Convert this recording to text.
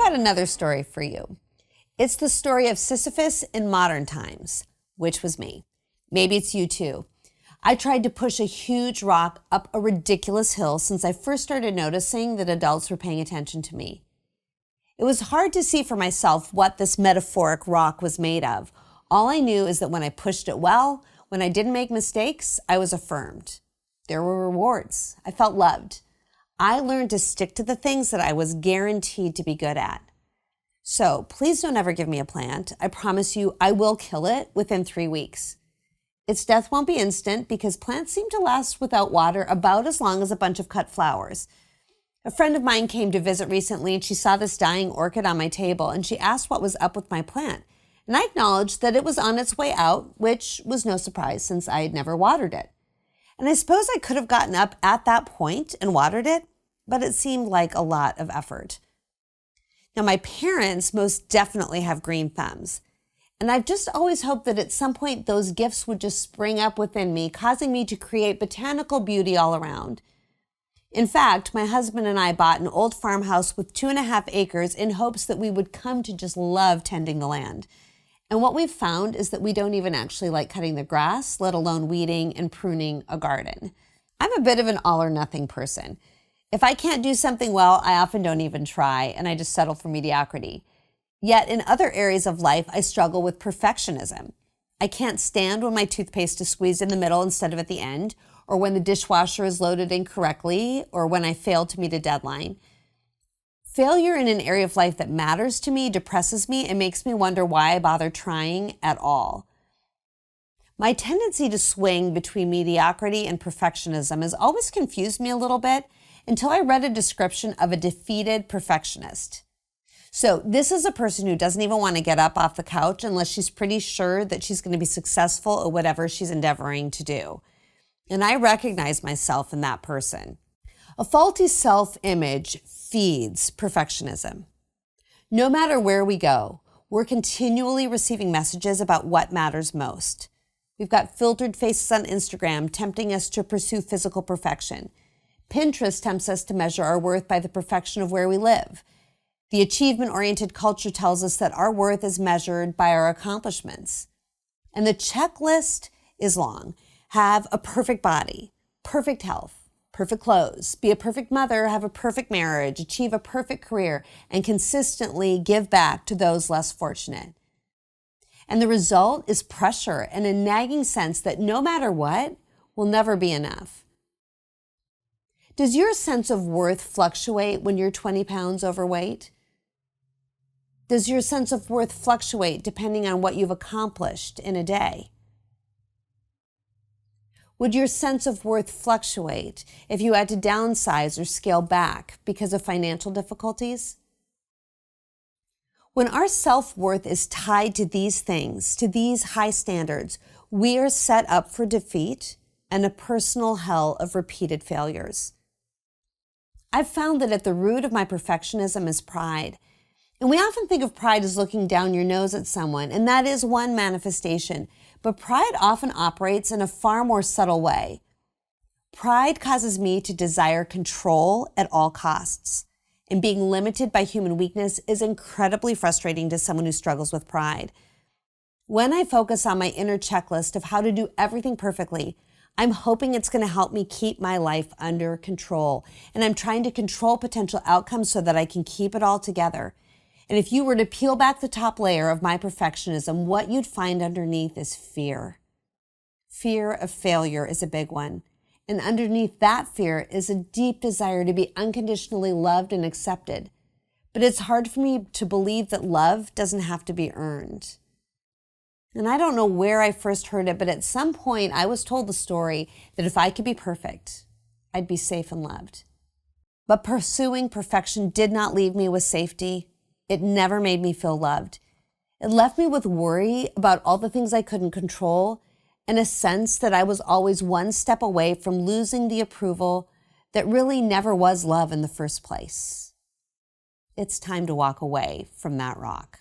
got another story for you. It's the story of Sisyphus in modern times, which was me. Maybe it's you too. I tried to push a huge rock up a ridiculous hill since I first started noticing that adults were paying attention to me. It was hard to see for myself what this metaphoric rock was made of. All I knew is that when I pushed it well, when I didn't make mistakes, I was affirmed. There were rewards. I felt loved. I learned to stick to the things that I was guaranteed to be good at. So please don't ever give me a plant. I promise you I will kill it within 3 weeks. Its death won't be instant because plants seem to last without water about as long as a bunch of cut flowers. A friend of mine came to visit recently and she saw this dying orchid on my table and she asked what was up with my plant. And I acknowledged that it was on its way out, which was no surprise since I had never watered it. And I suppose I could have gotten up at that point and watered it, but it seemed like a lot of effort. Now, my parents most definitely have green thumbs. And I've just always hoped that at some point those gifts would just spring up within me, causing me to create botanical beauty all around. In fact, my husband and I bought an old farmhouse with 2.5 acres in hopes that we would come to just love tending the land. And what we've found is that we don't even actually like cutting the grass, let alone weeding and pruning a garden. I'm a bit of an all or nothing person. If I can't do something well, I often don't even try, and I just settle for mediocrity. Yet in other areas of life, I struggle with perfectionism. I can't stand when my toothpaste is squeezed in the middle instead of at the end, or when the dishwasher is loaded incorrectly, or when I fail to meet a deadline. Failure in an area of life that matters to me depresses me and makes me wonder why I bother trying at all. My tendency to swing between mediocrity and perfectionism has always confused me a little bit until I read a description of a defeated perfectionist. So this is a person who doesn't even want to get up off the couch unless she's pretty sure that she's going to be successful at whatever she's endeavoring to do. And I recognize myself in that person. A faulty self-image feeds perfectionism. No matter where we go, we're continually receiving messages about what matters most. We've got filtered faces on Instagram tempting us to pursue physical perfection. Pinterest tempts us to measure our worth by the perfection of where we live. The achievement-oriented culture tells us that our worth is measured by our accomplishments. And the checklist is long. Have a perfect body, perfect health, perfect clothes, be a perfect mother, have a perfect marriage, achieve a perfect career, and consistently give back to those less fortunate. And the result is pressure and a nagging sense that no matter what, will never be enough. Does your sense of worth fluctuate when you're 20 pounds overweight? Does your sense of worth fluctuate depending on what you've accomplished in a day? Would your sense of worth fluctuate if you had to downsize or scale back because of financial difficulties? When our self-worth is tied to these things, to these high standards, we are set up for defeat and a personal hell of repeated failures. I've found that at the root of my perfectionism is pride. And we often think of pride as looking down your nose at someone, and that is one manifestation. But pride often operates in a far more subtle way. Pride causes me to desire control at all costs. And being limited by human weakness is incredibly frustrating to someone who struggles with pride. When I focus on my inner checklist of how to do everything perfectly, I'm hoping it's going to help me keep my life under control. And I'm trying to control potential outcomes so that I can keep it all together. And if you were to peel back the top layer of my perfectionism, what you'd find underneath is fear. Fear of failure is a big one. And underneath that fear is a deep desire to be unconditionally loved and accepted. But it's hard for me to believe that love doesn't have to be earned. And I don't know where I first heard it, but at some point I was told the story that if I could be perfect, I'd be safe and loved. But pursuing perfection did not leave me with safety. It never made me feel loved. It left me with worry about all the things I couldn't control and a sense that I was always one step away from losing the approval that really never was love in the first place. It's time to walk away from that rock.